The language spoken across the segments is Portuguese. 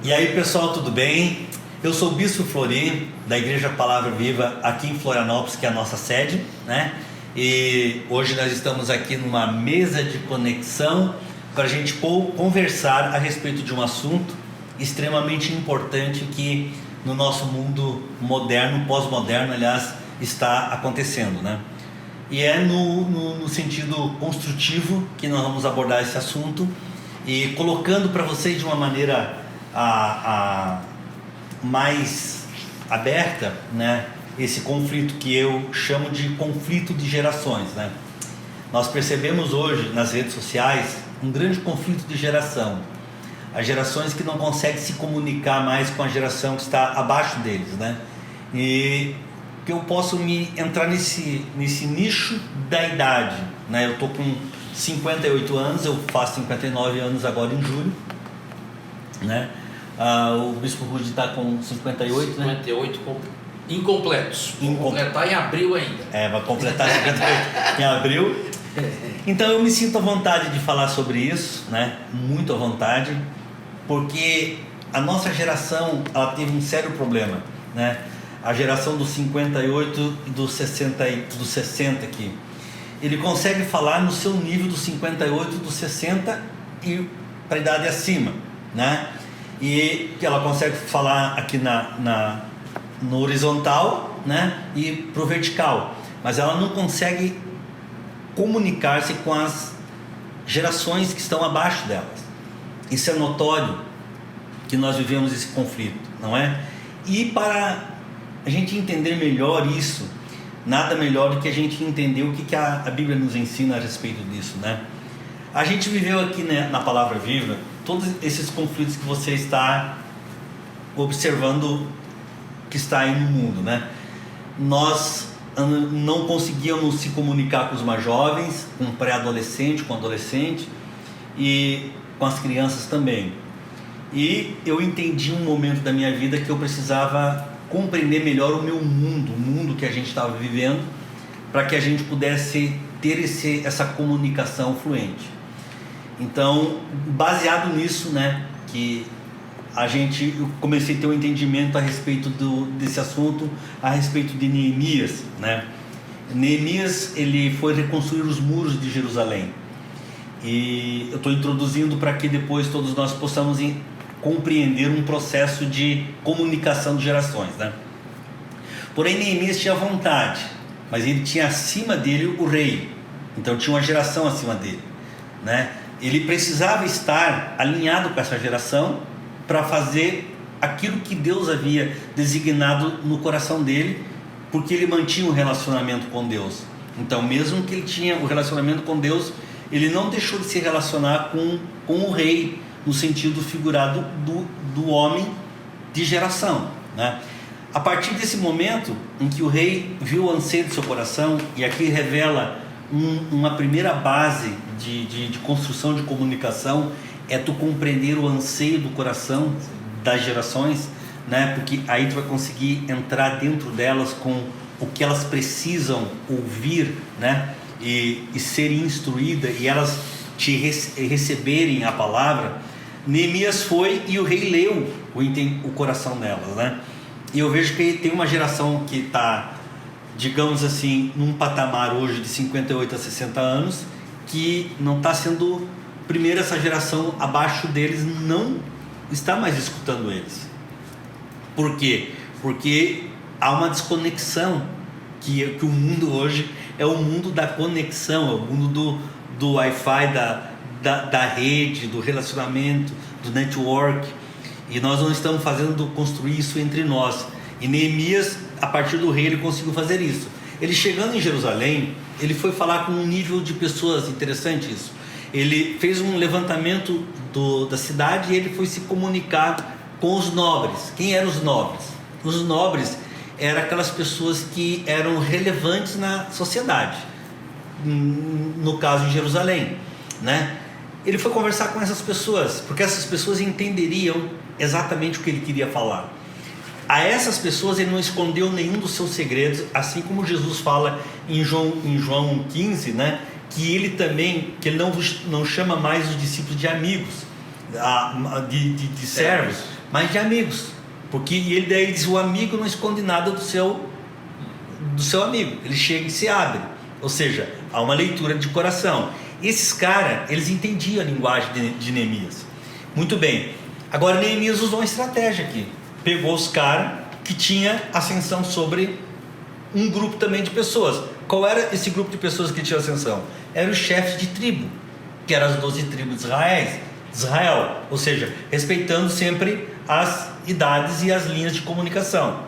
E aí, pessoal, tudo bem? Eu sou o Bispo Flori, da Igreja Palavra Viva, aqui em Florianópolis, que é a nossa sede, né? E hoje nós estamos aqui numa mesa de conexão para a gente conversar a respeito de um assunto extremamente importante que no nosso mundo moderno, pós-moderno, aliás, está acontecendo, né? E é no sentido construtivo que nós vamos abordar esse assunto e colocando para vocês de uma maneira mais aberta, né, esse conflito que eu chamo de conflito de gerações, né? Nós percebemos hoje nas redes sociais um grande conflito de geração. As gerações que não conseguem se comunicar mais com a geração que está abaixo deles, né? E que eu posso entrar nesse nicho da idade, né? Eu estou com 58 anos, eu faço 59 anos agora em julho, né? O Bispo Rudy está com 58, né? 58 incompletos. Vou completar em abril ainda. Vai completar 58 em abril. Então eu me sinto à vontade de falar sobre isso, né? Muito à vontade, porque a nossa geração, ela teve um sério problema, né? A geração dos 58 e dos 60 aqui. Ele consegue falar no seu nível dos 58, dos 60 e para a idade acima, né? E que ela consegue falar aqui no horizontal, né? E pro vertical, mas ela não consegue comunicar-se com as gerações que estão abaixo delas. Isso é notório que nós vivemos esse conflito, não é? E para a gente entender melhor isso, nada melhor do que a gente entender o que a Bíblia nos ensina a respeito disso, né? A gente viveu aqui, né, na Palavra Viva todos esses conflitos que você está observando que está aí no mundo, né? Nós não conseguíamos se comunicar com os mais jovens, com o pré-adolescente, com o adolescente e com as crianças também. E eu entendi um momento da minha vida que eu precisava compreender melhor o meu mundo, o mundo que a gente estava vivendo, para que a gente pudesse ter essa comunicação fluente. Então, baseado nisso, né, que eu comecei a ter um entendimento a respeito desse assunto, a respeito de Neemias, né? Neemias, ele foi reconstruir os muros de Jerusalém. E eu estou introduzindo para que depois todos nós possamos compreender um processo de comunicação de gerações, né? Porém, Neemias tinha vontade, mas ele tinha acima dele o rei. Então tinha uma geração acima dele, né? Ele precisava estar alinhado com essa geração para fazer aquilo que Deus havia designado no coração dele, porque ele mantinha um relacionamento com Deus. Então, mesmo que ele tinha um relacionamento com Deus, ele não deixou de se relacionar com o rei, no sentido figurado do homem de geração, né? A partir desse momento em que o rei viu o anseio do seu coração, e aqui revela uma primeira base de construção de comunicação, é tu compreender o anseio do coração das gerações, né? Porque aí tu vai conseguir entrar dentro delas com o que elas precisam ouvir, né? E serem instruídas, e elas receberem a palavra. Neemias foi e o rei leu o coração delas, né? E eu vejo que tem uma geração que está, digamos assim, num patamar hoje de 58 a 60 anos, que não está sendo, primeiro, essa geração abaixo deles não está mais escutando eles. Por quê? Porque há uma desconexão, que o mundo hoje é o mundo da conexão, é o mundo do Wi-Fi, da rede, do relacionamento, do network, e nós não estamos construir isso entre nós. E Neemias, a partir do rei, ele conseguiu fazer isso. Ele, chegando em Jerusalém, ele foi falar com um nível de pessoas, interessante isso. Ele fez um levantamento da cidade e ele foi se comunicar com os nobres. Quem eram os nobres? Os nobres eram aquelas pessoas que eram relevantes na sociedade, no caso em Jerusalém, né? Ele foi conversar com essas pessoas, porque essas pessoas entenderiam exatamente o que ele queria falar. A essas pessoas ele não escondeu nenhum dos seus segredos, assim como Jesus fala em João 15, né? Que ele também, que ele não chama mais os discípulos de amigos, de servos, mas de amigos. Porque ele daí diz, o amigo não esconde nada do seu amigo. Ele chega e se abre. Ou seja, há uma leitura de coração. Esses caras, eles entendiam a linguagem de Neemias. Muito bem. Agora Neemias usou uma estratégia aqui. Pegou os caras que tinha ascensão sobre um grupo também de pessoas. Qual era esse grupo de pessoas que tinha ascensão? Era o chefe de tribo, que eram as 12 tribos de Israel. Ou seja, respeitando sempre as idades e as linhas de comunicação.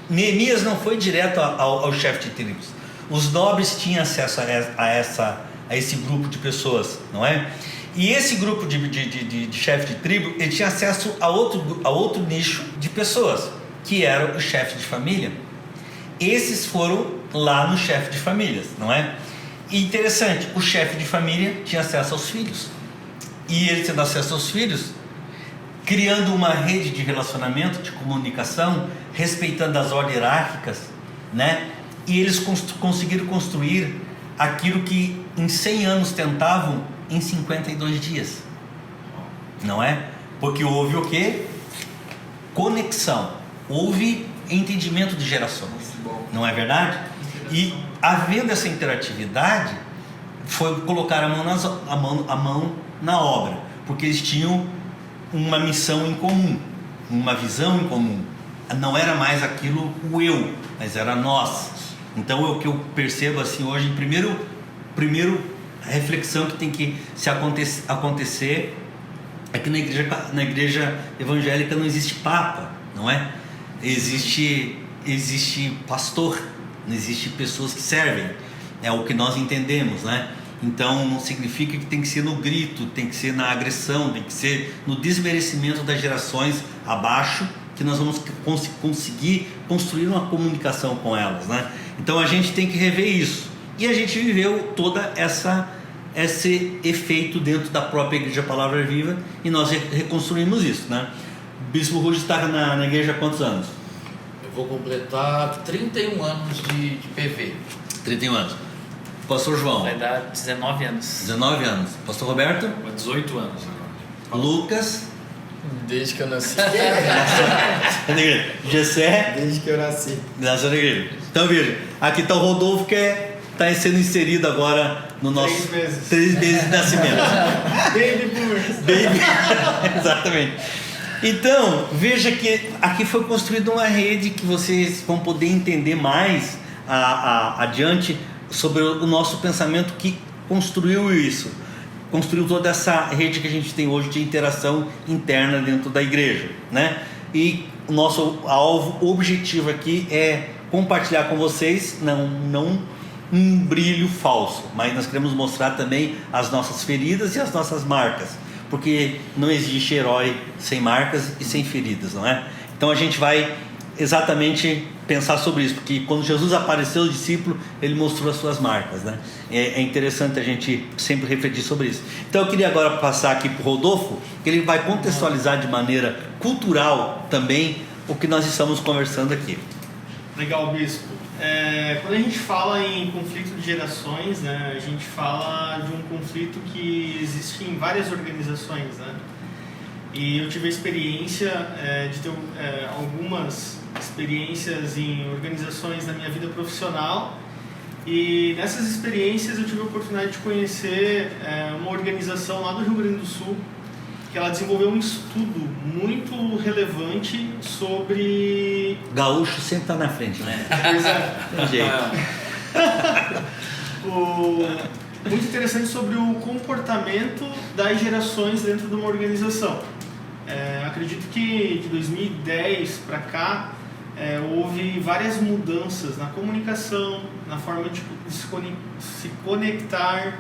Neemias não foi direto ao chefe de tribos. Os nobres tinham acesso a esse grupo de pessoas, não é? E esse grupo de chefe de tribo, ele tinha acesso a outro nicho de pessoas, que era o chefe de família. Esses foram lá no chefe de famílias, não é? E interessante, o chefe de família tinha acesso aos filhos. E ele tendo acesso aos filhos, criando uma rede de relacionamento, de comunicação, respeitando as ordens hierárquicas, né? E eles conseguiram construir aquilo que em 100 anos tentavam em 52 dias, não é? Porque houve o quê? Conexão, houve entendimento de gerações, não é verdade? E havendo essa interatividade, foi colocar a mão na obra, porque eles tinham uma missão em comum, uma visão em comum. Não era mais aquilo o eu, mas era nós. Então o que eu percebo assim hoje, primeiro reflexão que tem que se acontecer é que na igreja evangélica não existe papa, não é? Existe pastor, não existe pessoas que servem, é o que nós entendemos, né? Então não significa que tem que ser no grito, tem que ser na agressão, tem que ser no desmerecimento das gerações abaixo que nós vamos conseguir construir uma comunicação com elas, né? Então a gente tem que rever isso. E a gente viveu toda esse efeito dentro da própria Igreja Palavra Viva e nós reconstruímos isso, né? O Bispo Rude está na igreja há quantos anos? Eu vou completar 31 anos de PV. 31 anos. Pastor João? Vai dar 19 anos. 19 anos. Pastor Roberto? 18 anos agora. Lucas? Desde que eu nasci. Gessé? Desde que eu nasci. Nasceu na igreja. Então veja, aqui está o Rodolfo que está sendo inserido agora no nosso 3 meses de nascimento. Baby boomers. Exatamente. Então, veja que aqui foi construída uma rede que vocês vão poder entender mais adiante sobre o nosso pensamento que construiu isso. Construiu toda essa rede que a gente tem hoje de interação interna dentro da igreja, né? E o nosso alvo, objetivo aqui é compartilhar com vocês, não um brilho falso, mas nós queremos mostrar também as nossas feridas e as nossas marcas, porque não existe herói sem marcas e sem feridas, não é? Então a gente vai exatamente pensar sobre isso, porque quando Jesus apareceu ao discípulo, ele mostrou as suas marcas, né? É interessante a gente sempre refletir sobre isso. Então eu queria agora passar aqui para o Rodolfo, que ele vai contextualizar de maneira cultural também o que nós estamos conversando aqui. Legal, Bispo. Quando a gente fala em conflito de gerações, né, a gente fala de um conflito que existe em várias organizações, né? E eu tive a experiência de ter algumas experiências em organizações na minha vida profissional, e nessas experiências eu tive a oportunidade de conhecer uma organização lá do Rio Grande do Sul, que ela desenvolveu um estudo muito relevante sobre... Gaúcho sempre está na frente, né? Tem jeito. Muito interessante sobre o comportamento das gerações dentro de uma organização. Acredito que de 2010 para cá houve várias mudanças na comunicação, na forma de se conectar,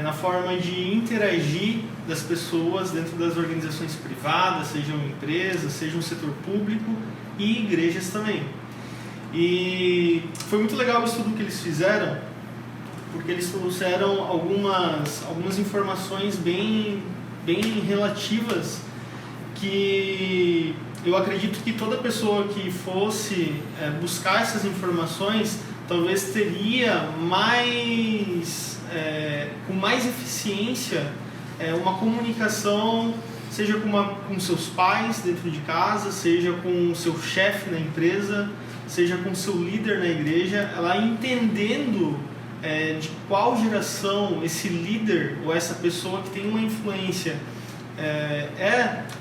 na forma de interagir das pessoas dentro das organizações privadas, sejam empresas, seja um setor público e igrejas também. E foi muito legal o estudo que eles fizeram, porque eles trouxeram algumas informações bem relativas, que eu acredito que toda pessoa que fosse buscar essas informações talvez teria com mais eficiência uma comunicação seja com seus pais dentro de casa, seja com o seu chefe na empresa, seja com o seu líder na igreja, ela entendendo de qual geração esse líder ou essa pessoa que tem uma influência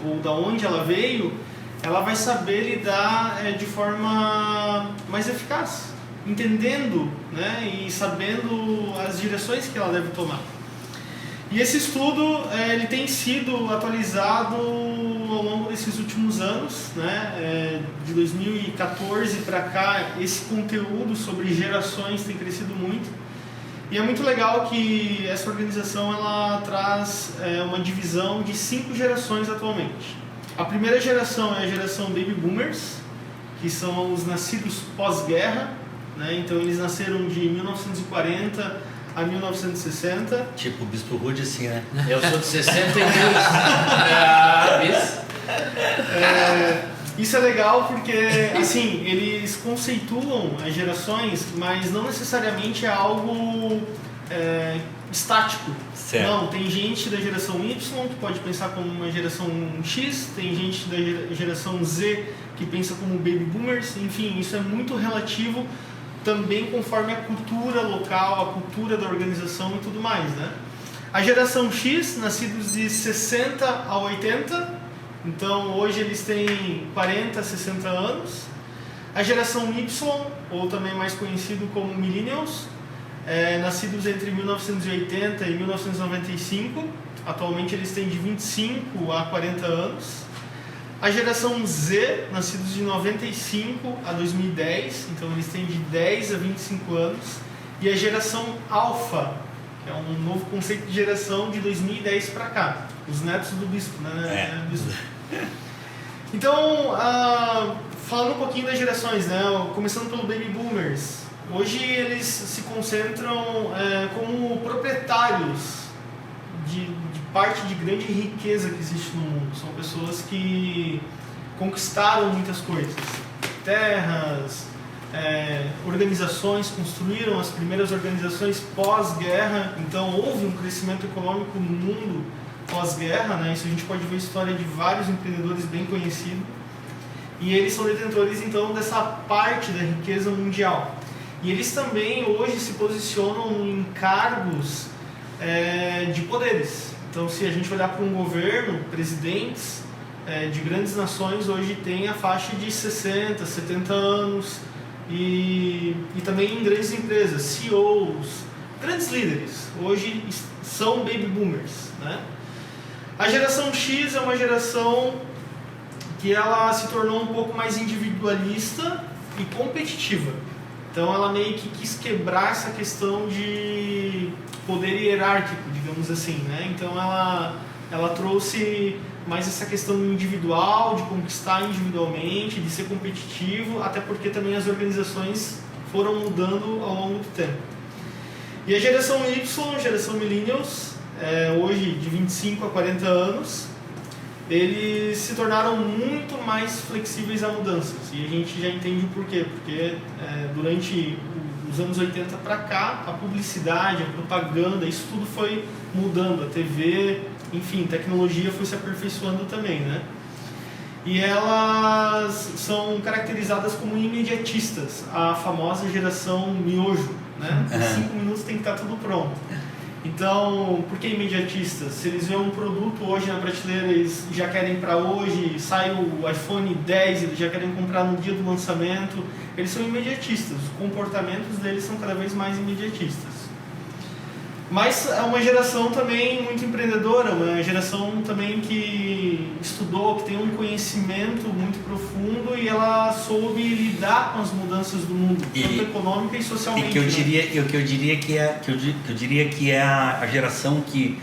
ou da onde ela veio, ela vai saber lidar de forma mais eficaz, entendendo, né, e sabendo as direções que ela deve tomar. E esse estudo ele tem sido atualizado ao longo desses últimos anos, né? De 2014 para cá, esse conteúdo sobre gerações tem crescido muito. E é muito legal que essa organização ela traz uma divisão de 5 gerações atualmente. A primeira geração é a geração Baby Boomers, que são os nascidos pós-guerra, né? Então eles nasceram de 1940 a 1960. Tipo o Bispo Rude, assim, né? Eu sou de 62. Isso é legal porque, assim, eles conceituam as gerações, mas não necessariamente é algo estático. Certo. Não, tem gente da geração Y que pode pensar como uma geração X, tem gente da geração Z que pensa como Baby Boomers, enfim, isso é muito relativo também conforme a cultura local, a cultura da organização e tudo mais, né? A geração X, nascidos de 60 a 80, então hoje eles têm 40 a 60 anos. A geração Y, ou também mais conhecido como Millennials, nascidos entre 1980 e 1995, atualmente eles têm de 25 a 40 anos. A geração Z, nascidos de 95 a 2010, então eles têm de 10 a 25 anos. E a geração Alpha, que é um novo conceito de geração de 2010 para cá, os netos do bispo, né? Bispo. Então, falando um pouquinho das gerações, né? Começando pelo Baby Boomers, hoje eles se concentram como proprietários de parte de grande riqueza que existe no mundo. São pessoas que conquistaram muitas coisas, terras, organizações, construíram as primeiras organizações pós-guerra, então houve um crescimento econômico no mundo pós-guerra, né? Isso a gente pode ver a história de vários empreendedores bem conhecidos, e eles são detentores então dessa parte da riqueza mundial. E eles também hoje se posicionam em cargos de poderes. Então, se a gente olhar para um governo, presidentes de grandes nações hoje têm a faixa de 60, 70 anos, e também em grandes empresas, CEOs, grandes líderes, hoje são Baby Boomers, né? A geração X é uma geração que ela se tornou um pouco mais individualista e competitiva. Então ela meio que quis quebrar essa questão de poder hierárquico, digamos assim, né? Então ela trouxe mais essa questão individual, de conquistar individualmente, de ser competitivo, até porque também as organizações foram mudando ao longo do tempo. E a geração Y, geração Millennials, hoje de 25 a 40 anos, eles se tornaram muito mais flexíveis a mudanças. E a gente já entende o porquê. Porque durante os anos 80 para cá, a publicidade, a propaganda, isso tudo foi mudando. A TV, enfim, tecnologia foi se aperfeiçoando também, né? E elas são caracterizadas como imediatistas, a famosa geração miojo, né? Em 5 minutos tem que estar tudo pronto. Então, por que imediatistas? Se eles veem um produto hoje na prateleira, eles já querem para hoje, sai o iPhone 10, eles já querem comprar no dia do lançamento. Eles são imediatistas, os comportamentos deles são cada vez mais imediatistas. Mas é uma geração também muito empreendedora, uma geração também que estudou, que tem um conhecimento muito profundo, e ela soube lidar com as mudanças do mundo, tanto econômica e socialmente. E que eu diria que é a geração que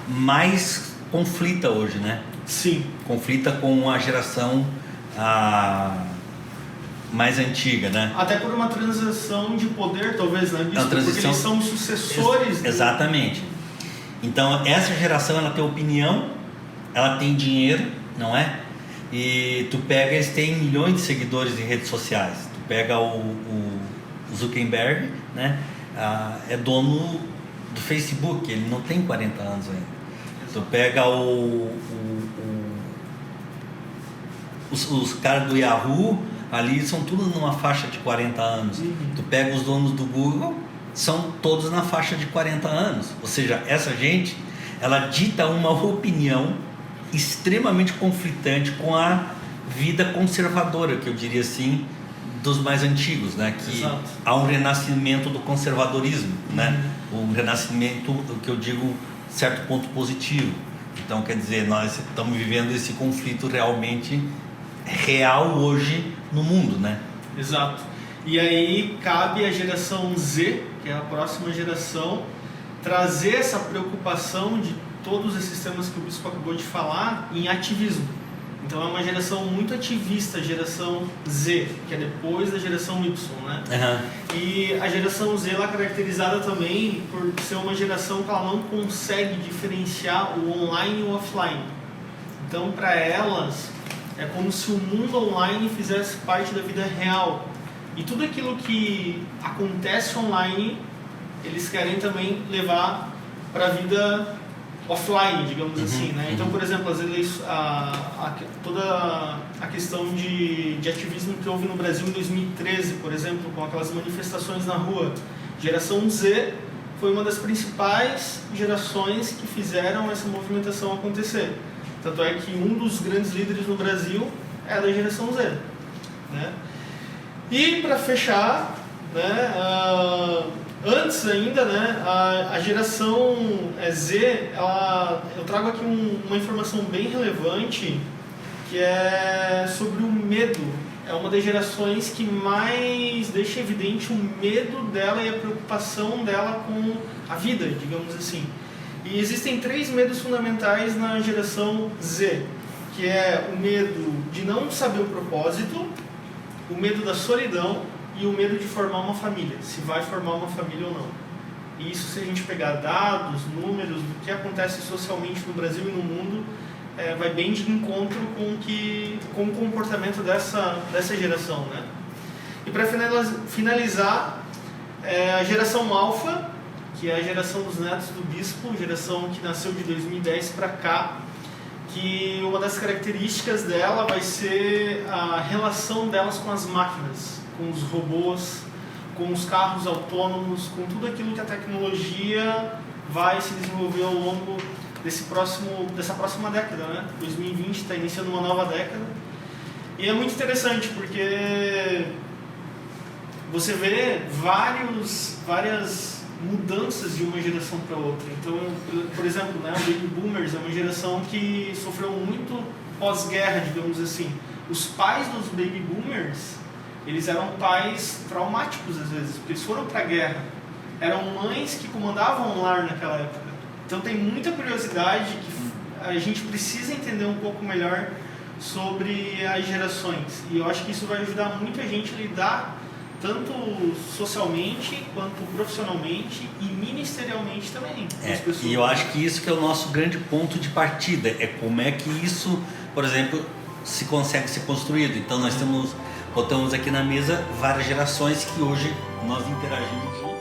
mais conflita hoje, né? Sim. Conflita com a geração mais antiga, né? Até por uma transição de poder, talvez, né? Porque eles são os sucessores. Exatamente. Então, essa geração, ela tem opinião, ela tem dinheiro, não é? E tu pega, eles têm milhões de seguidores em redes sociais. Tu pega o Zuckerberg, né? É dono do Facebook, ele não tem 40 anos ainda. Tu pega o os caras do Yahoo ali são tudo numa faixa de 40 anos. Tu pega os donos do Google, são todos na faixa de 40 anos. Ou seja, essa gente, ela dita uma opinião extremamente conflitante com a vida conservadora, que eu diria assim, dos mais antigos, né? Que Exato. há um renascimento do conservadorismo, né? Um renascimento, o que eu digo, certo ponto positivo. Então, quer dizer, nós estamos vivendo esse conflito realmente real hoje no mundo, né? Exato. E aí cabe à geração Z, que é a próxima geração, trazer essa preocupação de todos esses temas que o Bispo acabou de falar em ativismo. Então é uma geração muito ativista, a geração Z, que é depois da geração Y, né? Uhum. E a geração Z ela é caracterizada também por ser uma geração que ela não consegue diferenciar o online e o offline. Então para elas é como se o mundo online fizesse parte da vida real. E tudo aquilo que acontece online, eles querem também levar para a vida offline, digamos assim, né? Então, por exemplo, as toda a questão de ativismo que houve no Brasil em 2013, por exemplo, com aquelas manifestações na rua, geração Z foi uma das principais gerações que fizeram essa movimentação acontecer. Tanto é que um dos grandes líderes no Brasil é da geração Z, né? E para fechar, né, antes ainda, né, a geração Z, eu trago aqui uma informação bem relevante, que é sobre o medo. É uma das gerações que mais deixa evidente o medo dela e a preocupação dela com a vida, digamos assim. E existem 3 medos fundamentais na geração Z, que é o medo de não saber o propósito, o medo da solidão e o medo de formar uma família, se vai formar uma família ou não. E isso, se a gente pegar dados, números do que acontece socialmente no Brasil e no mundo, vai bem de encontro com o comportamento dessa geração, né? E para finalizar, a geração Alfa, que é a geração dos netos do bispo, geração que nasceu de 2010 para cá, que uma das características dela vai ser a relação delas com as máquinas, com os robôs, com os carros autônomos, com tudo aquilo que a tecnologia vai se desenvolver ao longo dessa próxima década, né? 2020 está iniciando uma nova década. E é muito interessante porque você vê várias mudanças de uma geração para outra. Então, por exemplo, né, o Baby Boomers é uma geração que sofreu muito pós-guerra, digamos assim. Os pais dos Baby Boomers, eles eram pais traumáticos às vezes, porque eles foram para a guerra. Eram mães que comandavam o lar naquela época. Então tem muita curiosidade que a gente precisa entender um pouco melhor sobre as gerações. E eu acho que isso vai ajudar muito a gente a lidar tanto socialmente, quanto profissionalmente e ministerialmente também. E eu acho que isso que é o nosso grande ponto de partida, é como é que isso, por exemplo, se consegue ser construído. Então nós botamos aqui na mesa várias gerações que hoje nós interagimos juntos.